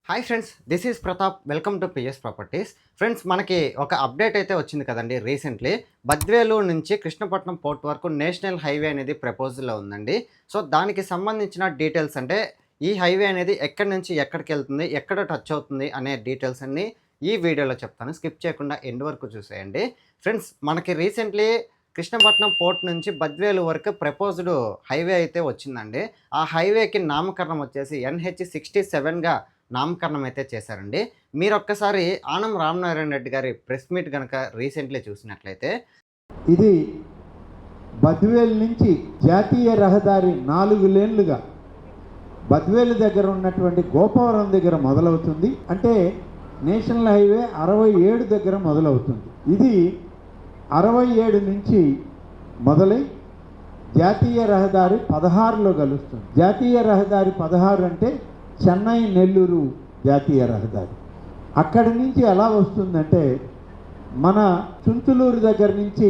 Hi friends, this is Pratap. Welcome to PS properties. Friends, మనకి ఒక update అయితే వచ్చింది కదండి రీసెంట్లీ. బద్వేలు నుంచి కృష్ణపట్నం పోర్ట్ వరకు నేషనల్ హైవే అనేది ప్రపోజల్లో ఉందండి. సో దానికి సంబంధించిన డీటెయిల్స్ అంటే ఈ హైవే అనేది ఎక్కడి నుంచి ఎక్కడికి వెళ్తుంది, ఎక్కడ టచ్ అవుతుంది అనే డీటెయిల్స్ అన్నీ ఈ వీడియోలో చెప్తాను. స్కిప్ చేయకుండా ఎండ్ వరకు చూసేయండి. ఫ్రెండ్స్, మనకి రీసెంట్లీ కృష్ణపట్నం పోర్ట్ నుంచి బద్వేలు వరకు ప్రపోజ్డ్ హైవే అయితే వచ్చిందండి. ఆ హైవేకి నామకరణం వచ్చేసి NH67గా నామకరణం అయితే చేశారండి. మీరొక్కసారి ఆనం రామనారాయణ రెడ్డి గారి ప్రెస్ మీట్ కనుక రీసెంట్లీ చూసినట్లయితే, ఇది బద్వేలు నుంచి జాతీయ రహదారి 4 లేన్లుగా బద్వేలు దగ్గర ఉన్నటువంటి గోపవరం దగ్గర మొదలవుతుంది. అంటే నేషనల్ హైవే 67 దగ్గర మొదలవుతుంది. ఇది 67 నుంచి మొదలై జాతీయ రహదారి 16లో కలుస్తుంది. జాతీయ రహదారి 16 అంటే చెన్నై నెల్లూరు జాతీయ రహదారి. అక్కడి నుంచి ఎలా వస్తుందంటే మన చుంచులూరు దగ్గర నుంచి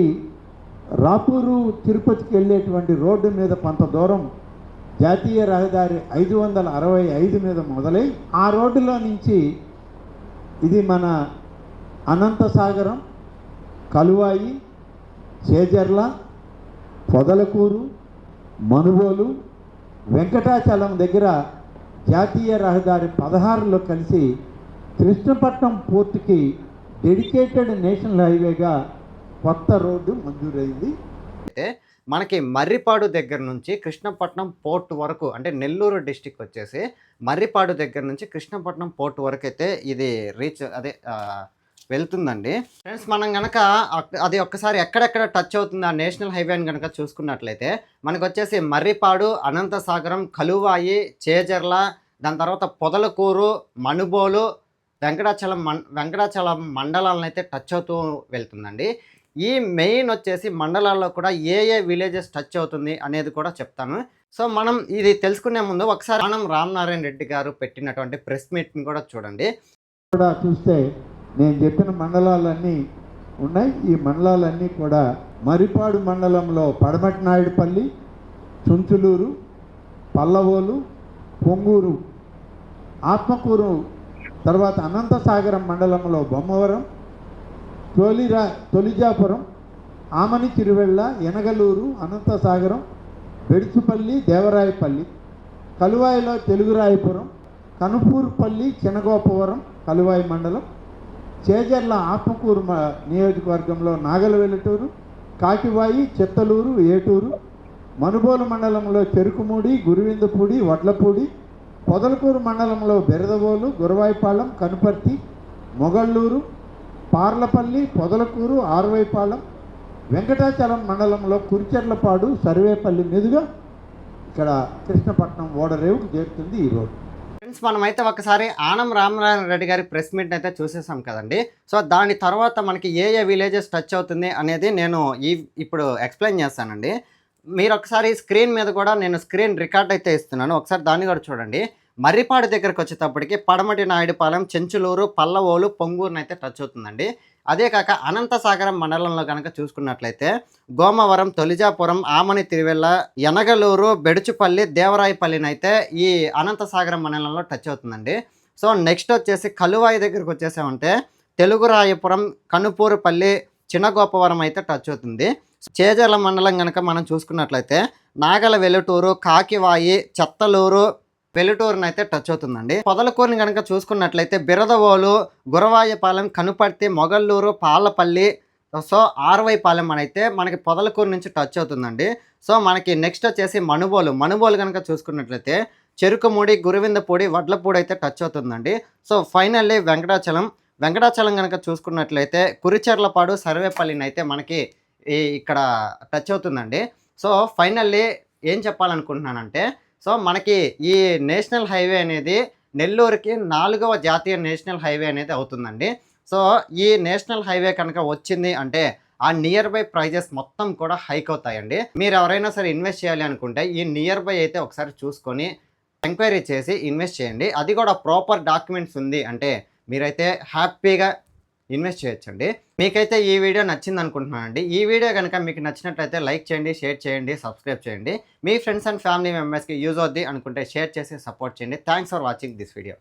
రాపూరు తిరుపతికి వెళ్ళేటువంటి రోడ్డు మీద కొంత దూరం జాతీయ రహదారి 565 మీద మొదలై ఆ రోడ్డులో నుంచి ఇది మన అనంతసాగరం, కలువాయి, చేజర్ల, పొదలకూరు, మనుబోలు, వెంకటాచలం దగ్గర జాతీయ రహదారి 16లో కలిసి కృష్ణపట్నం పోర్టుకి డెడికేటెడ్ నేషనల్ హైవేగా కొత్త రోడ్డు మంజూరైంది. అయితే మనకి మర్రిపాడు దగ్గర నుంచి కృష్ణపట్నం పోర్ట్ వరకు, అంటే నెల్లూరు డిస్టిక్ వచ్చేసి మర్రిపాడు దగ్గర నుంచి కృష్ణపట్నం పోర్ట్ వరకు అయితే ఇది వెళ్తుందండి. ఫ్రెండ్స్, మనం కనుక అది ఒక్కసారి ఎక్కడెక్కడ టచ్ అవుతుంది ఆ నేషనల్ హైవేని కనుక చూసుకున్నట్లయితే మనకు వచ్చేసి మర్రిపాడు, అనంతసాగరం, కలువాయి, చేజర్ల, దాని తర్వాత పొదలకూరు, మనుబోలు, వెంకటాచలం మండలాలను అయితే టచ్ అవుతూ వెళ్తుందండి. ఈ మెయిన్ వచ్చేసి మండలాల్లో కూడా ఏ విలేజెస్ టచ్ అవుతుంది అనేది కూడా చెప్తాను. సో మనం ఇది తెలుసుకునే ముందు ఒకసారి ఆనం రామనారాయణ రెడ్డి గారు పెట్టినటువంటి ప్రెస్ మీట్ని కూడా చూడండి. కూడా చూస్తే నేను చెప్పిన మండలాలన్నీ ఉన్నాయి. ఈ మండలాలన్నీ కూడా మరిపాడు మండలంలో పడమటి నాయుడుపల్లి, చుంచులూరు, పల్లవోలు, పొంగూరు, ఆత్మకూరు, తర్వాత అనంతసాగరం మండలంలో బొమ్మవరం, తొలిజాపురం, ఆమని చిరువెళ్ళ, ఎనగలూరు, అనంతసాగరం, బెడుచుపల్లి, దేవరాయపల్లి, కలువాయిలో తెలుగురాయపురం, కనుపూరుపల్లి, చినగోపవరం కలువాయి మండలం, చేజర్ల ఆత్మకూరు నియోజకవర్గంలో నాగలవెల్లటూరు, కాకివాయి, చెత్తలూరు, ఏటూరు, మనుబోలు మండలంలో చెరుకుమూడి, గురువిందపూడి, వడ్లపూడి, పొదలకూరు మండలంలో బెరదవోలు, గురవాయిపాలెం, కనుపర్తి, మొగళ్ళూరు, పార్లపల్లి, పొదలకూరు, ఆరువైపాలెం, వెంకటాచలం మండలంలో కురిచెర్లపాడు, సర్వేపల్లి మీదుగా ఇక్కడ కృష్ణపట్నం ఓడరేవుకు చేరుతుంది ఈ రోడ్డు. ఫ్రెండ్స్, మనమైతే ఒకసారి ఆనం రామనారాయణ రెడ్డి గారి ప్రెస్ మీట్ అయితే చూసేసాం కదండి. సో దాని తర్వాత మనకి ఏ విలేజెస్ టచ్ అవుతుంది అనేది నేను ఇప్పుడు ఎక్స్ప్లెయిన్ చేస్తానండి. మీరు ఒకసారి స్క్రీన్ మీద కూడా నేను స్క్రీన్ రికార్డ్ అయితే ఇస్తున్నాను, ఒకసారి దాన్ని కూడా చూడండి. మర్రిపాడు దగ్గరకు వచ్చేటప్పటికి పడమటి నాయుడుపాలెం, చెంచులూరు, పల్లవోలు, పొంగూరుని అయితే టచ్ అవుతుందండి. అదే కాక అనంతసాగరం మండలంలో కనుక చూసుకున్నట్లయితే గోమవరం, తొలిజాపురం, ఆమని తిరువెల్ల, యనగలూరు, బెడుచుపల్లి, దేవరాయపల్లిని అయితే ఈ అనంతసాగరం మండలంలో టచ్ అవుతుందండి. సో నెక్స్ట్ వచ్చేసి కలువాయి దగ్గరకు వచ్చేసామంటే తెలుగురాయపురం, కనుపూరుపల్లి, చినగోపవరం అయితే టచ్ అవుతుంది. చేజర్ల మండలం కనుక మనం చూసుకున్నట్లయితే నాగల వెలుటూరు, కాకివాయి, చెత్తలూరు, వెలుటూరుని అయితే టచ్ అవుతుందండి. పొదలకూరుని కనుక చూసుకున్నట్లయితే బిరదవోలు, గురవాయపాలెం, కనుపర్తి, మొగళ్ళూరు, పాలపల్లి, సో ఆరువైపాలెం అని అయితే మనకి పొదలకూరు నుంచి టచ్ అవుతుందండి. సో మనకి నెక్స్ట్ వచ్చేసి మనుబోలు కనుక చూసుకున్నట్లయితే చెరుకుమూడి, గురువిందపూడి, వడ్లపూడి అయితే టచ్ అవుతుందండి. సో ఫైనల్లీ వెంకటాచలం కనుక చూసుకున్నట్లయితే కురిచెర్లపాడు, సర్వేపల్లిని అయితే మనకి ఇక్కడ టచ్ అవుతుందండి. సో ఫైనల్లీ ఏం చెప్పాలనుకుంటున్నానంటే, సో మనకి ఈ నేషనల్ హైవే అనేది నెల్లూరుకి 4వ జాతీయ నేషనల్ హైవే అనేది అవుతుందండి. సో ఈ నేషనల్ హైవే కనుక వచ్చింది అంటే ఆ నియర్ బై ప్రైజెస్ మొత్తం కూడా హైక్ అవుతాయండి. మీరు ఎవరైనా సరే ఇన్వెస్ట్ చేయాలి అనుకుంటే ఈ నియర్ బై అయితే ఒకసారి చూసుకొని ఎంక్వైరీ చేసి ఇన్వెస్ట్ చేయండి. అది కూడా ప్రాపర్ డాక్యుమెంట్స్ ఉంది అంటే మీరైతే హ్యాపీగా ఇన్వెస్ట్ చేయొచ్చండి. మీకైతే ఈ వీడియో నచ్చింది అనుకుంటున్నానండి. ఈ వీడియో కనుక మీకు నచ్చినట్లయితే లైక్ చేయండి, షేర్ చేయండి, సబ్స్క్రైబ్ చేయండి. మీ ఫ్రెండ్స్ అండ్ ఫ్యామిలీ మెంబర్స్కి యూజ్ అవుద్ది అనుకుంటే షేర్ చేసి సపోర్ట్ చేయండి. Thanks for watching this video.